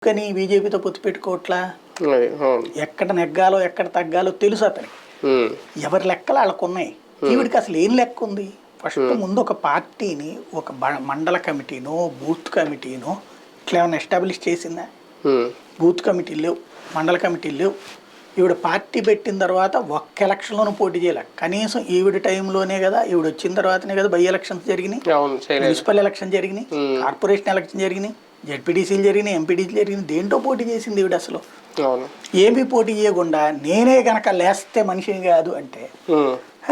కానీ బీజేపీతో పొత్తు పెట్టుకోవట్లా, ఎక్కడ నెగ్గాలో ఎక్కడ తగ్గాలో తెలుసు అతనికి. ఎవరి లెక్కలు వాళ్ళకు ఉన్నాయి. ఈవిడికి అసలు ఏం లెక్క ఉంది? ఫస్ట్ ముందు ఒక పార్టీని ఒక మండల కమిటీనో బూత్ కమిటీనో ఇట్లా ఏమైనా ఎస్టాబ్లిష్ చేసిందా? బూత్ కమిటీలు లేవు, మండల కమిటీలు లేవు. ఈవిడ పార్టీ పెట్టిన తర్వాత ఒక్క ఎలక్షన్లోనూ పోటీ చేయలే. కనీసం ఈవిడ టైంలోనే కదా, ఈవిడ వచ్చిన తర్వాతనే కదా బై ఎలక్షన్స్ జరిగినాయి, మున్సిపల్ ఎలక్షన్ జరిగినాయి, కార్పొరేషన్ ఎలక్షన్ జరిగినాయి, జెడ్పీటీసీలు జరిగినాయి, ఎంపీటీసీలు జరిగినాయి. దేంట్లో పోటీ చేసింది ఈవిడ? అసలు ఏమీ పోటీ చేయకుండా నేనే గనక లేస్తే మనిషిని కాదు అంటే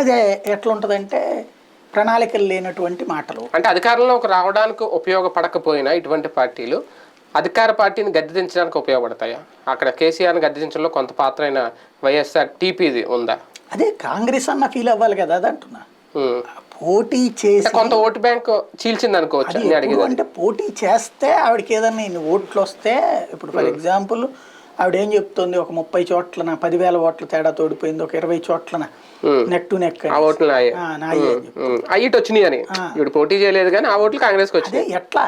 అదే ఎట్లా ఉంటుందంటే ప్రణాళికలు లేనటువంటి మాటలు. అంటే అధికారంలోకి రావడానికి ఉపయోగపడకపోయినా ఇటువంటి పార్టీలు అధికార పార్టీని గద్దెదించడానికి ఉపయోగపడతాయా? అక్కడ కేసీఆర్ని గద్దెదించడంలో కొంత పాత్ర అయిన వైఎస్ఆర్ టీపీది ఉందా? అదే కాంగ్రెస్ అన్న ఫీల్ అవ్వాలి కదా, అది అంటున్నా. పోటీ చేసి కొంత ఓటు బ్యాంక్ చీల్చింది అనుకోవచ్చు. అంటే పోటీ చేస్తే ఆవిడకి ఏదన్నా ఇన్ని ఓట్లు వస్తే, ఇప్పుడు ఫర్ ఎగ్జాంపుల్ ఆవిడ ఏం చెప్తుంది, ఒక 30 చోట్లన 10,000 ఓట్ల తేడా తోడిపోయింది, ఒక 20 చోట్లన నెక్ టు నెక్ ఇటు వచ్చినాయి అని ఇప్పుడు పోటీ చేయలేదు కానీ ఆ ఓట్లు కాంగ్రెస్ కి వచ్చినాయి. ఎట్లా?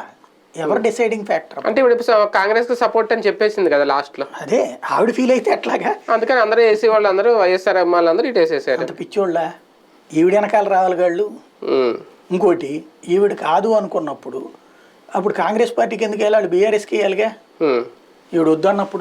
ఎవరు డిసైడింగ్ ఫ్యాక్టర్? అంటే ఇప్పుడు కాంగ్రెస్ కి సపోర్ట్ అని చెప్పేసింది కదా లాస్ట్ లో. అదే ఆవిడ ఫీల్ అయితే ఎట్లాగా? అందుకని అందరూ వేసే వాళ్ళు అందరూ వైఎస్ఆర్ అమ్మాళ్ళందరూ ఇటు వేసేసారు. అంత పిచ్చోళ్ళ ఈవిడ వెనకాల రావాలి గాళ్ళు. ఇంకోటి ఈవిడ కాదు అనుకున్నప్పుడు అప్పుడు కాంగ్రెస్ పార్టీకి ఎందుకు వెళ్ళాలి? బీఆర్ఎస్కి వెళ్ళాలిగా ఈవిడ వద్దు అన్నప్పుడు.